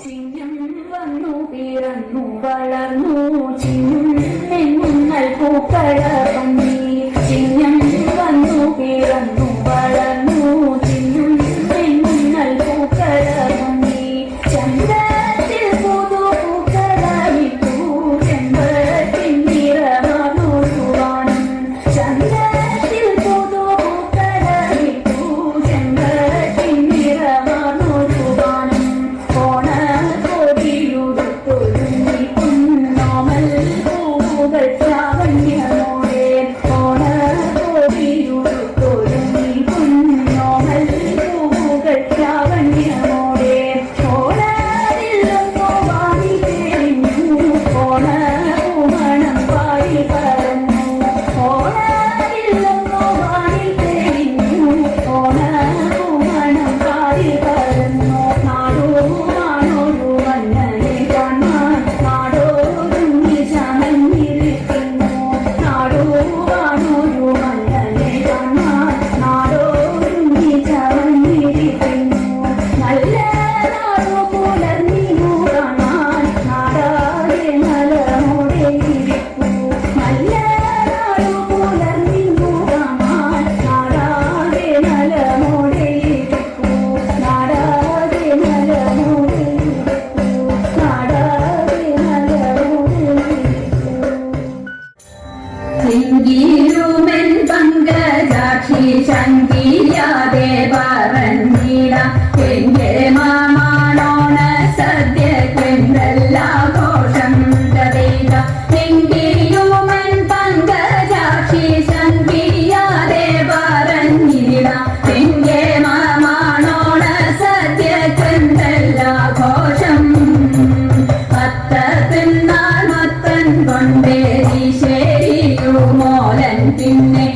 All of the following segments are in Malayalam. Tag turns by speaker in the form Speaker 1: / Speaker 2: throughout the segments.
Speaker 1: ചിങ്ങം വന്നു പിറന്നു വളർന്നു ചിങ്ങങ്ങൾ പൂക്കള പന്നി ചിങ്ങം വന്നു പിറന്നു വളർന്നു ചിങ്ങങ്ങൾ പൂക്കള പന്നി ചന്ദ്രത്തിൽ പുതു പൂക്കളായിട്ടു ചെമ്പത്തിൻ നിറമാനൊരുവാനും ചന്ദ്രത്തിൽ പുതു പൂക്കളായിട്ടു ചെമ്പത്തിൻ നിറമാനൊരുവാനും ശങ്കിയാതെ പറഞ്ഞിട എന്റെ മാമാണോണ സദ്യക്കെന്തെല്ലാഘോഷം തടയുക എങ്കിലുമൻ പങ്കജാക്ഷി ശങ്കിയാതെ പറഞ്ഞിട എന്റെ മാമാണോണ സദ്യക്കെന്തെല്ലാഘോഷം പത്തത്തിന്നാൾ മത്തൻ കൊണ്ടേരി ശരിയുമോലൻ പിന്നെ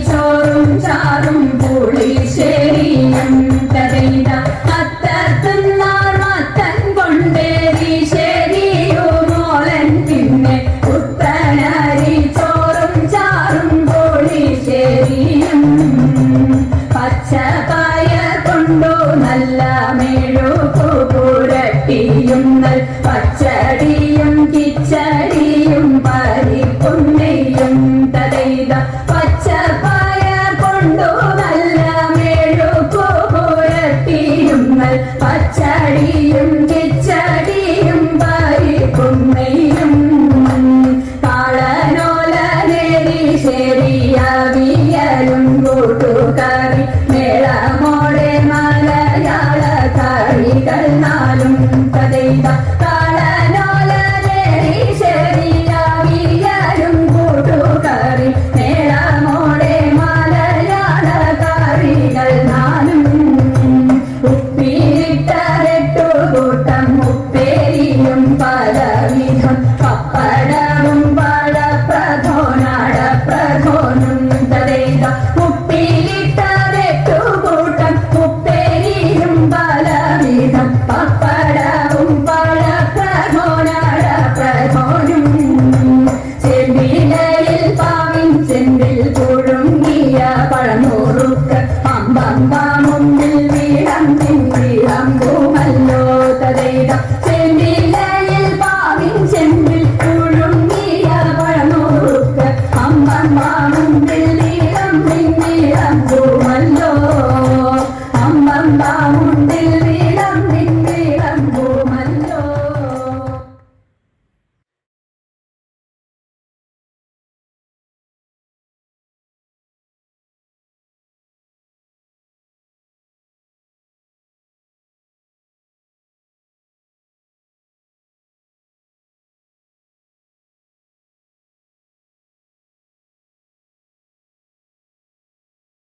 Speaker 1: ചോറും ചാറും പുളിശ്ശേരിയും തടയിട അത്തത്തിന്നാൾ മത്തൻ കൊണ്ടേരി ശരിയുമോലൻ പിന്നെ പുത്തനരി ചോറും ചാറും പുളിശ്ശേരിയും പച്ചപ്പയർ കൊണ്ടു നല്ല മെഴുകു പുരട്ടിയും പച്ചടിയും കിച്ചടിയും പരിപ്പും നെയ്യും തടയിട പച്ചപ്പയർ കൊണ്ടു നല്ല മെഴുകു പുരട്ടിയും പച്ചടിയും കിച്ചടിയും പരിപ്പും നെയ്യും കാളനോല നേരി ശരിയവിയലും കൂട്ടുകറി മേളമോടെ മലയാള കറികൾ നാലും